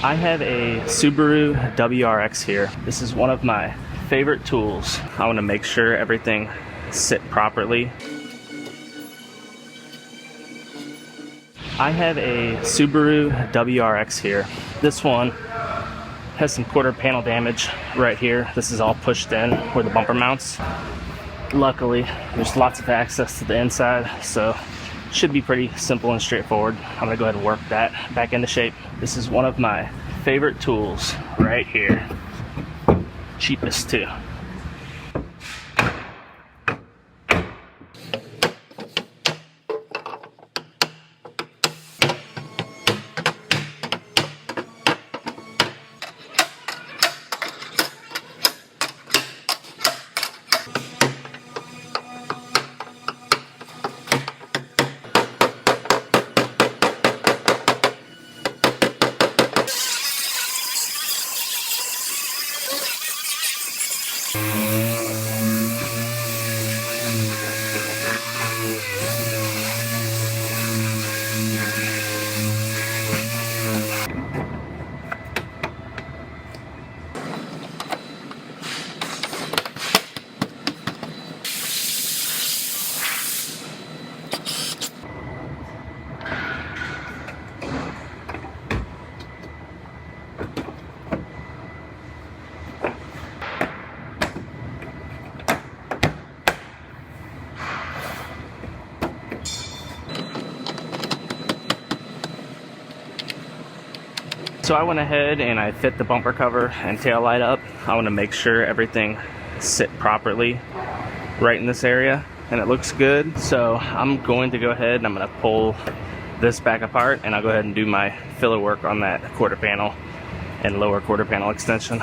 I have a Subaru WRX here. This is one of my favorite tools. I want to make sure everything sits properly. I have a Subaru WRX here. This one has some quarter panel damage right here. This is all pushed in where the bumper mounts. Luckily, there's lots of access to the inside, so should be pretty simple and straightforward. I'm gonna go ahead and work that back into shape. This is one of my favorite tools right here. Cheapest too. So I went ahead and I fit the bumper cover and tail light up. I want to make sure everything sits properly right in this area, and it looks good. So I'm going to go ahead and I'm going to pull this back apart, and I'll go ahead and do my filler work on that quarter panel and lower quarter panel extension.